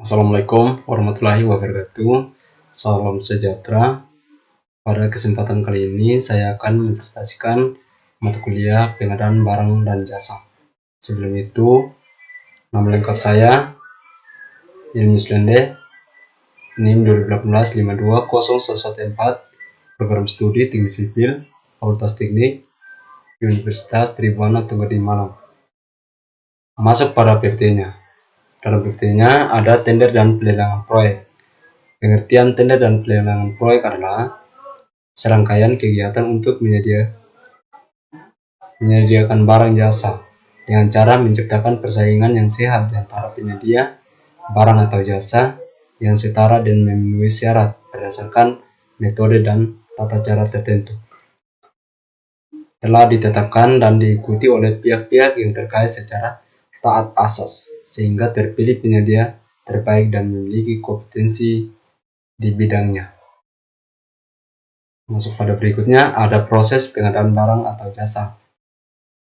Assalamualaikum warahmatullahi wabarakatuh. Salam sejahtera. Pada kesempatan kali ini saya akan mempresentasikan mata kuliah pengadaan barang dan jasa. Sebelum itu, nama lengkap saya Ilmi Slende, NIM 2018-52014, Program Studi Teknik Sipil, Fakultas Teknik, Universitas Tribhuwana Tunggal Malang. Masuk pada PPT-nya. Dalam PPT-nya ada tender dan pelelangan proyek. Pengertian tender dan pelelangan proyek adalah serangkaian kegiatan untuk menyediakan barang jasa dengan cara menciptakan persaingan yang sehat di antara penyedia barang atau jasa yang setara dan memenuhi syarat berdasarkan metode dan tata cara tertentu. Telah ditetapkan dan diikuti oleh pihak-pihak yang terkait secara taat asas, sehingga terpilih penyedia terbaik dan memiliki kompetensi di bidangnya. Masuk pada berikutnya, ada proses pengadaan barang atau jasa.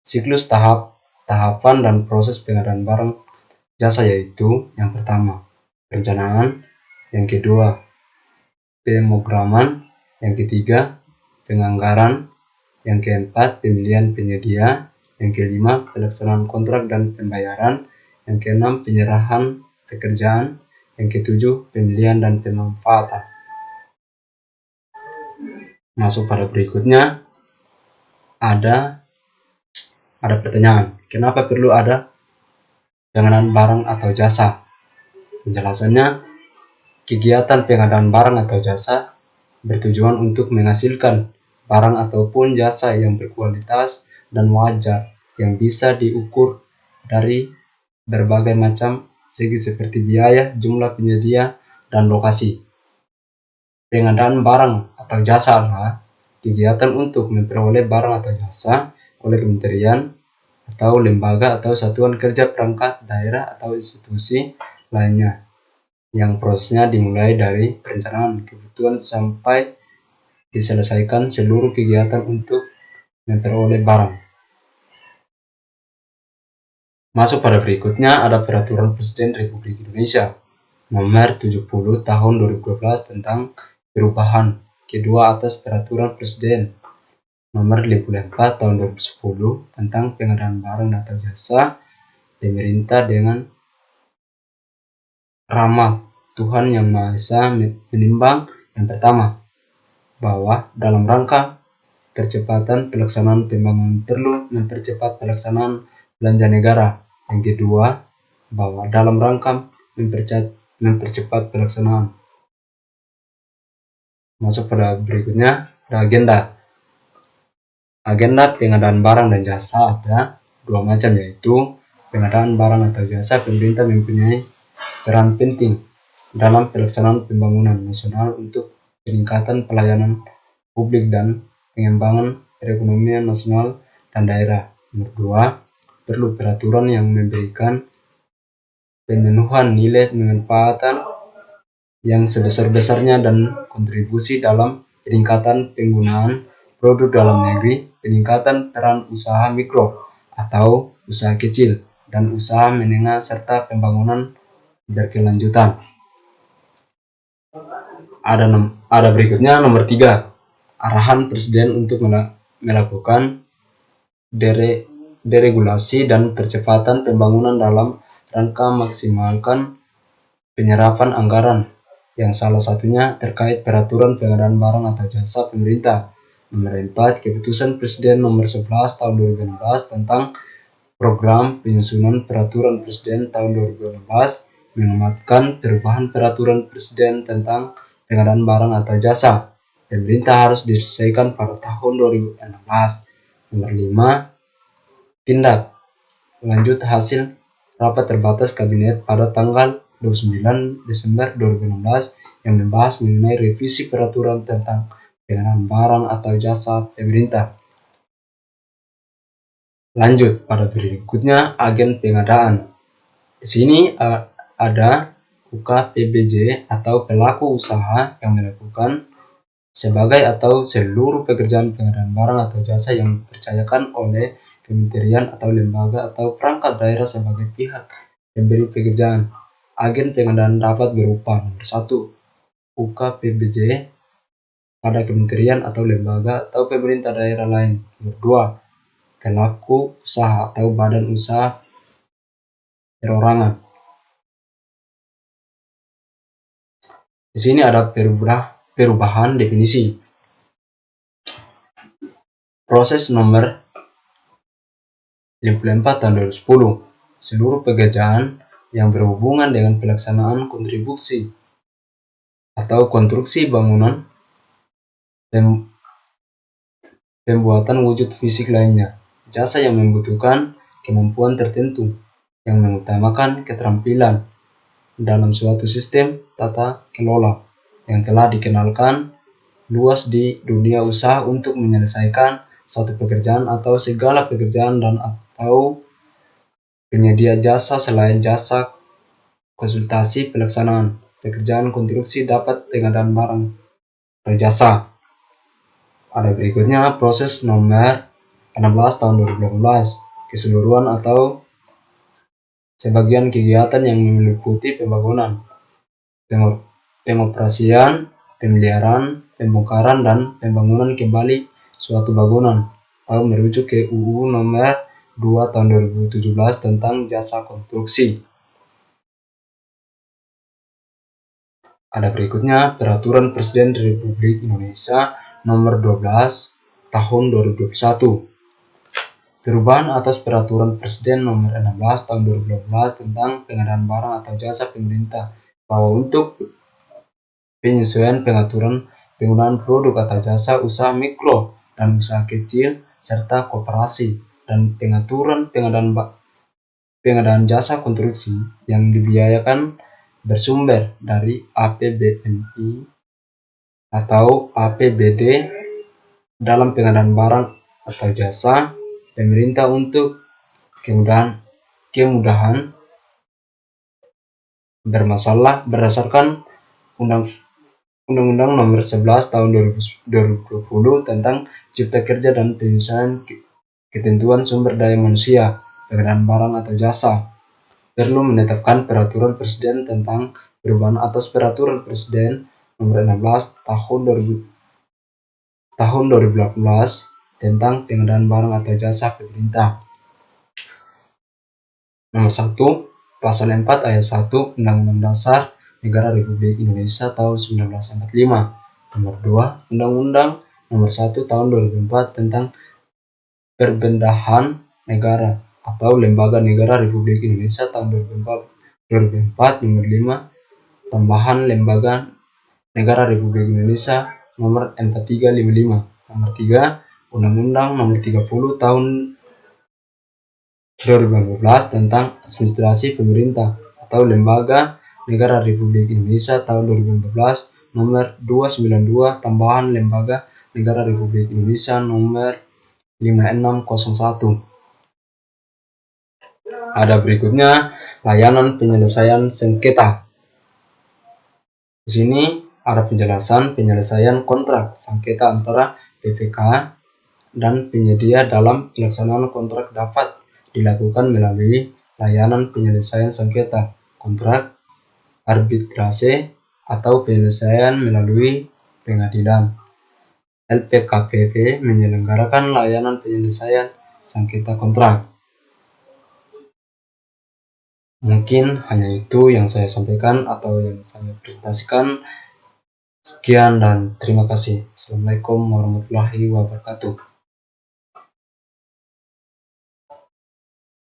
Siklus tahapan dan proses pengadaan barang jasa yaitu yang pertama, perencanaan, yang kedua, pemrograman, yang ketiga, penganggaran, yang keempat, pemilihan penyedia, yang kelima, pelaksanaan kontrak dan pembayaran, yang keenam, penyerahan pekerjaan, yang ketujuh, pemilihan dan pemanfaatan. Masuk pada berikutnya, ada pertanyaan, kenapa perlu ada pengadaan barang atau jasa? Penjelasannya, kegiatan pengadaan barang atau jasa bertujuan untuk menghasilkan barang ataupun jasa yang berkualitas dan wajar yang bisa diukur dari berbagai macam segi seperti biaya, jumlah penyedia, dan lokasi. Pengadaan barang atau jasa adalah kegiatan untuk memperoleh barang atau jasa oleh kementerian atau lembaga atau satuan kerja perangkat daerah atau institusi lainnya yang prosesnya dimulai dari perencanaan kebutuhan sampai diselesaikan seluruh kegiatan untuk memperoleh barang. Masuk pada berikutnya, ada Peraturan Presiden Republik Indonesia Nomor 70 Tahun 2012 tentang perubahan kedua atas Peraturan Presiden Nomor 54 Tahun 2010 tentang pengadaan barang atau jasa pemerintah dengan ramah Tuhan Yang Maha Esa menimbang yang pertama, bahwa dalam rangka percepatan pelaksanaan pembangunan perlu mempercepat pelaksanaan belanja negara. Yang kedua, bahwa dalam rangka mempercepat pelaksanaan. Masuk pada berikutnya, agenda. Agenda pengadaan barang dan jasa ada dua macam, yaitu pengadaan barang atau jasa pemerintah mempunyai peran penting dalam pelaksanaan pembangunan nasional untuk peningkatan pelayanan publik dan pengembangan perekonomian nasional dan daerah. Nomor dua, perlu peraturan yang memberikan pemenuhan nilai pemanfaatan yang sebesar-besarnya dan kontribusi dalam peningkatan penggunaan produk dalam negeri, peningkatan peran usaha mikro atau usaha kecil, dan usaha menengah serta pembangunan berkelanjutan. Ada berikutnya nomor 3, arahan Presiden untuk melakukan deregulasi dan percepatan pembangunan dalam rangka maksimalkan penyerapan anggaran, yang salah satunya terkait peraturan pengadaan barang atau jasa pemerintah. Nomor 4, Keputusan Presiden Nomor 11 Tahun 2016 tentang Program Penyusunan Peraturan Presiden Tahun 2016 mengamatkan perubahan Peraturan Presiden tentang pengadaan barang atau jasa pemerintah harus diselesaikan pada tahun 2016. Nomor 5, tindak lanjut hasil rapat terbatas Kabinet pada tanggal 29 Desember 2016 yang membahas mengenai revisi peraturan tentang pengadaan barang atau jasa pemerintah. Lanjut pada berikutnya, agen pengadaan. Di sini ada UKPBJ atau pelaku usaha yang melakukan sebagai atau seluruh pekerjaan pengadaan barang atau jasa yang dipercayakan oleh kementerian atau lembaga atau perangkat daerah sebagai pihak pemberi pekerjaan. Agen pengadaan dapat berupa nomor 1. UKPBJ pada kementerian atau lembaga atau pemerintah daerah lain. Nomor 2. Pelaku usaha atau badan usaha perorangan. Di sini ada perubahan definisi. Proses nomor 54 tahun 2010. Seluruh pekerjaan yang berhubungan dengan pelaksanaan kontribusi atau konstruksi bangunan, pembuatan wujud fisik lainnya, jasa yang membutuhkan kemampuan tertentu yang mengutamakan keterampilan dalam suatu sistem tata kelola yang telah dikenalkan luas di dunia usaha untuk menyelesaikan satu pekerjaan atau segala pekerjaan dan atau penyedia jasa selain jasa konsultasi pelaksanaan pekerjaan konstruksi dapat pengadaan barang atau jasa. Ada berikutnya proses nomor 16 tahun 2018, keseluruhan atau sebagian kegiatan yang meliputi pembangunan, pengoperasian, pemeliharaan, pembongkaran, dan pembangunan kembali suatu bangunan atau merujuk ke UU nomor 2 tahun 2017 tentang jasa konstruksi. Ada berikutnya Peraturan Presiden Republik Indonesia Nomor 12 Tahun 2021. Perubahan atas Peraturan Presiden Nomor 16 Tahun 2018 tentang pengadaan barang atau jasa pemerintah, bahwa untuk penyesuaian pengaturan penggunaan produk atau jasa usaha mikro dan usaha kecil serta koperasi dan pengaturan pengadaan jasa konstruksi yang dibiayakan bersumber dari APBNI atau APBD dalam pengadaan barang atau jasa pemerintah untuk kemudahan bermasalah berdasarkan Undang-Undang Nomor 11 Tahun 2020 tentang Cipta Kerja dan penyesuaian ketentuan sumber daya manusia pengadaan barang atau jasa. Perlu menetapkan Peraturan Presiden tentang perubahan atas Peraturan Presiden Nomor 16 Tahun 2018 tentang pengadaan barang atau jasa pemerintah. Nomor 1. Pasal 4 ayat 1 Undang-Undang Dasar Negara Republik Indonesia tahun 1945. Nomor 2. Undang-Undang Nomor 1 Tahun 2004 tentang Perbendaharaan Negara atau Lembaga Negara Republik Indonesia tahun 2004 Nomor 5 Tambahan Lembaga Negara Republik Indonesia Nomor 4355. Nomor 3 Undang-Undang Nomor 30 Tahun 2015 tentang Administrasi Pemerintah atau Lembaga Negara Republik Indonesia tahun 2015 Nomor 292 Tambahan Lembaga Negara Republik Indonesia Nomor 5601. Ada berikutnya layanan penyelesaian sengketa. Di sini ada penjelasan penyelesaian kontrak sengketa antara PPK dan penyedia dalam pelaksanaan kontrak dapat dilakukan melalui layanan penyelesaian sengketa kontrak, arbitrase, atau penyelesaian melalui pengadilan. LPKPP menyelenggarakan layanan penyelesaian sengketa kontrak. Mungkin hanya itu yang saya sampaikan atau yang saya presentasikan. Sekian dan terima kasih. Assalamualaikum warahmatullahi wabarakatuh.